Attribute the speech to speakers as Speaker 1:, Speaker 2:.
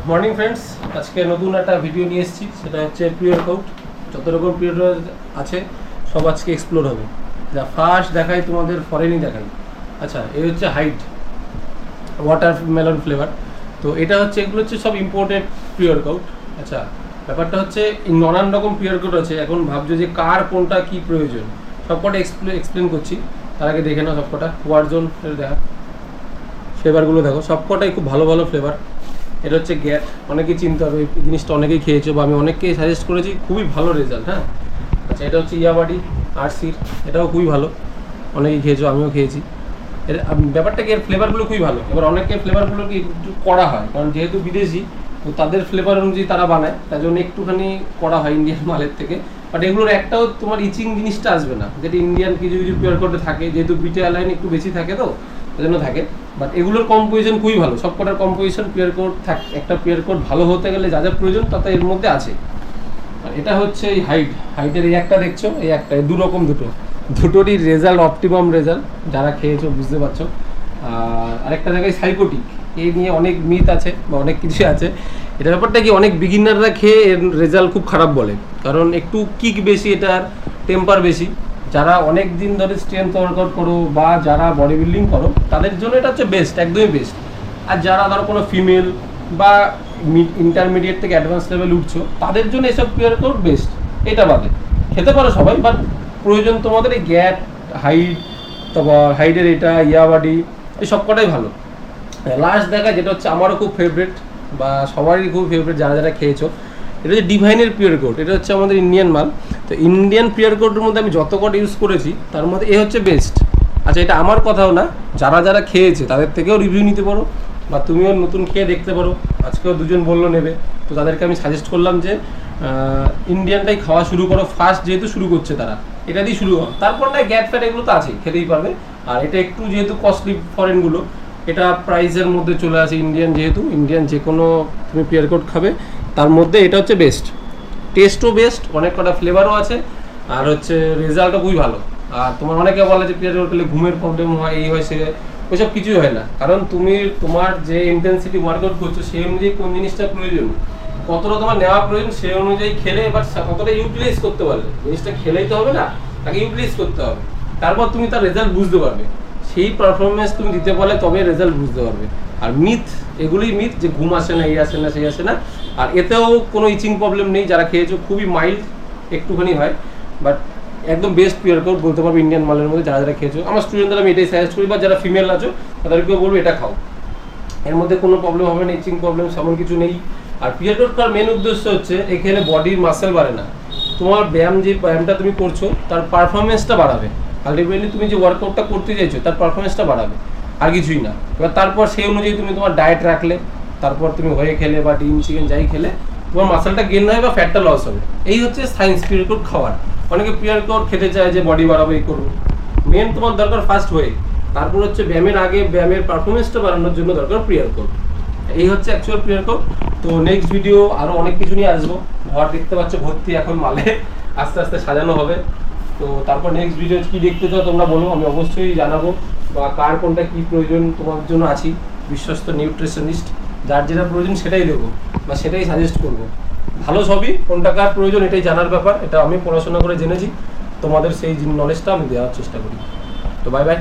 Speaker 1: Morning friends, আজকে নতুন একটা ভিডিও নিয়ে এসেছি। সেটা হচ্ছে প্রিয়র কোট। যত রকম প্রিয়র আছে সব আজকে এক্সপ্লোর হবে। যা ফার্স্ট দেখাই তোমাদের ফরেনই দেখাই। আচ্ছা, এই হচ্ছে হাইট ওয়াটারমেলন ফ্লেভার। তো এটা হচ্ছে, এগুলো হচ্ছে সব ইম্পোর্টেড প্রিয়র কোট। আচ্ছা, ব্যাপারটা হচ্ছে নানান রকম প্রিয়র কোট আছে। এখন ভাবছো যে কার কোনটা কি প্রয়োজন, সবকটা এক্সপ্লেন করছি। তার আগে দেখে নাও সবকটা ওয়ারজোন দেখা ফ্লেভারগুলো দেখো, সবকটাই খুব ভালো ভালো ফ্লেভার। এটা হচ্ছে গ্যাট, অনেকেই চিনতে হবে, এই জিনিসটা অনেকেই খেয়েছো বা আমি অনেককেই সাজেস্ট করেছি, খুবই ভালো রেজাল্ট। হ্যাঁ, আচ্ছা, এটা হচ্ছে ইয়াবাডি আরসির, এটাও খুবই ভালো, অনেকেই খেয়েছো, আমিও খেয়েছি। এর ব্যাপারটা কি, এর ফ্লেভারগুলো খুবই ভালো। এবার অনেকের ফ্লেভারগুলো কি একটু কড়া হয়, কারণ যেহেতু বিদেশি, তো তাদের ফ্লেভার অনুযায়ী তারা বানায়, তার জন্য একটুখানি কড়া হয় ইন্ডিয়ান মালের থেকে। বাট এগুলোর একটাও তোমার ইচিং জিনিসটা আসবে না, যেটা ইন্ডিয়ান কিছু কিছু পিওর কোটে থাকে, যেহেতু বিটা লাইন একটু বেশি থাকে, তো জন্য থাকে। বাট এগুলোর কম্পোজিশন খুবই ভালো, সবকটার কম্পোজিশন পিওর কোট একটা পিওর কোট ভালো হতে গেলে যা যা প্রয়োজন তা এর মধ্যে আছে। আর এটা হচ্ছে এই হাইটের এই একটা দেখছো, এই একটা, এই দুটোরই রেজাল্ট অপটিমাম রেজাল্ট, যারা খেয়েছো বুঝতে পারছো। আর আরেকটা জায়গায় সাইকোটিক, এই নিয়ে অনেক মিথ আছে বা অনেক কিছু আছে। এটা ব্যাপারটা কি, অনেক বিগিনাররা খেয়ে এর রেজাল্ট খুব খারাপ বলে, কারণ একটু কিক বেশি, এটার টেম্পার বেশি। যারা অনেক দিন ধরে স্ট্রেংথ ওয়ার্কআউট করো বা যারা বডি বিল্ডিং করো, তাদের জন্য এটা হচ্ছে বেস্ট, একদমই বেস্ট। আর যারা ধরো কোনো ফিমেল বা ইন্টারমিডিয়েট থেকে অ্যাডভান্স লেভেল উঠছো, তাদের জন্য এসব পিওর কোট বেস্ট। এটা বাদে খেতে পারো সবাই, বাট প্রয়োজন তোমাদের এই গ্যাট, হাইট, তারপর হাইটের এটা ইয়াবাডি, এই সব কটাই ভালো। লাস্ট দেখা যেটা হচ্ছে আমারও খুব ফেভারিট বা সবারই খুব ফেভারিট, যারা যারা খেয়েছো, এটা হচ্ছে ডিভাইনের পিওর কোট। এটা হচ্ছে আমাদের ইন্ডিয়ান মাল। তো ইন্ডিয়ান পিওর কোটের মধ্যে আমি যত কটা ইউজ করেছি, তার মধ্যে এ হচ্ছে বেস্ট। আচ্ছা, এটা আমার কথাও না, যারা যারা খেয়েছে তাদের থেকেও রিভিউ নিতে পারো, বা তুমিও নতুন খেয়ে দেখতে পারো। আজকেও দুজন বললো নেবে, তো তাদেরকে আমি সাজেস্ট করলাম যে ইন্ডিয়ানটাই খাওয়া শুরু করো। ফার্স্ট যেহেতু শুরু করছে তারা, এটা দিয়ে শুরু করো, তারপর না গ্যাট ফ্যাট এগুলো তো আছেই, খেতেই পারবে। আর এটা একটু যেহেতু কস্টলি ফরেনগুলো, এটা প্রাইসের মধ্যে চলে আসে। ইন্ডিয়ান যেহেতু, ইন্ডিয়ান যে কোনো তুমি পিওর কোট খাবে, তার মধ্যে এটা হচ্ছে বেস্ট। টেস্টও বেস্ট, অনেক কটা ফ্লেভারও আছে, আর হচ্ছে রেজাল্টও খুবই ভালো। আর তোমার অনেকে বলে যে পিওর কোট খেলে ঘুমের প্রবলেম হয়, এই হয়, সে ওইসব কিছুই হয় না। কারণ তুমি তোমার যে ইন্টেন্সিটি ওয়ার্কআউট করছো, সেই অনুযায়ী কোন জিনিসটা প্রয়োজন, কতটা তোমার নেওয়া প্রয়োজন, সেই অনুযায়ী খেলে এবার কতটা ইউটিলাইজ করতে পারলে। জিনিসটা খেলেই তো হবে না, তাকে ইউটিলাইজ করতে হবে, তারপর তুমি তার রেজাল্ট বুঝতে পারবে। সেই পারফরমেন্স তুমি দিতে পারলে তবে রেজাল্ট বুঝতে পারবে। আর মিথ, এগুলোই মিথ যে ঘুম আসে না, এই আসে না, সেই আসে না। আর এতেও কোনো ইচিং প্রবলেম নেই, যারা খেয়েছো খুবই মাইল্ড একটুখানি হয়, বাট একদম বেস্ট পিওর কোট বলতে পারবো ইন্ডিয়ান মালের মধ্যে। যারা যারা খেয়েছো, আমার স্টুডেন্টদের আমি এটাই সাজেস্ট করি, বা যারা ফিমেল আছো তাদেরকেও বলবো এটা খাও, এর মধ্যে কোনো প্রবলেম হবে না, ইচিং প্রবলেম সেমন কিছু নেই। আর পিওর কোট খাওয়ার মেন উদ্দেশ্য হচ্ছে এখানে বডির মাসেল বাড়ে না, তোমার যে ব্যায়ামটা তুমি করছো তার পারফরমেন্সটা বাড়াবে। আলটিমেটলি তুমি যে ওয়ার্কআউটটা করতে চাইছো তার পারফরমেন্সটা বাড়াবে, আর কিছুই না। এবার তারপর সেই অনুযায়ী তুমি তোমার ডায়েট রাখলে, তারপর তুমি হয়ে খেলে বা ডিম চিকেন যাই খেলে, তোমার মাসেলটা গেইন হবে বা ফ্যাটটা লস হবে। এই হচ্ছে সায়েন্স পিওর কোট খাওয়ার। অনেকে পিওর কোট খেতে চায় যে বডি বাড়াবো, এই করবো। মেন তোমার দরকার ফার্স্ট হয়ে, তারপর হচ্ছে ব্যায়ামের আগে ব্যায়ামের পারফরমেন্সটা বাড়ানোর জন্য দরকার পিওর কোট। এই হচ্ছে অ্যাকচুয়াল পিওর কোট। তো নেক্সট ভিডিও আরও অনেক কিছু নিয়ে আসবো। ঘর দেখতে পাচ্ছ ভর্তি এখন মালে, আস্তে আস্তে সাজানো হবে। তো তারপর নেক্সট ভিডিও কি দেখতে চাও তোমরা বলো, আমি অবশ্যই জানাবো। বা কার কোনটা কি প্রয়োজন তোমার জন্য আছি, বিশ্বস্ত নিউট্রিশনিস্ট, যার যেটা প্রয়োজন সেটাই দেবো বা সেটাই সাজেস্ট করবো। ভালো সবই, কোনটা কার প্রয়োজন এটাই জানার ব্যাপার। এটা আমি পড়াশোনা করে জেনেছি, তোমাদের সেই নলেজটা আমি দেওয়ার চেষ্টা করি। তো বাই বাই।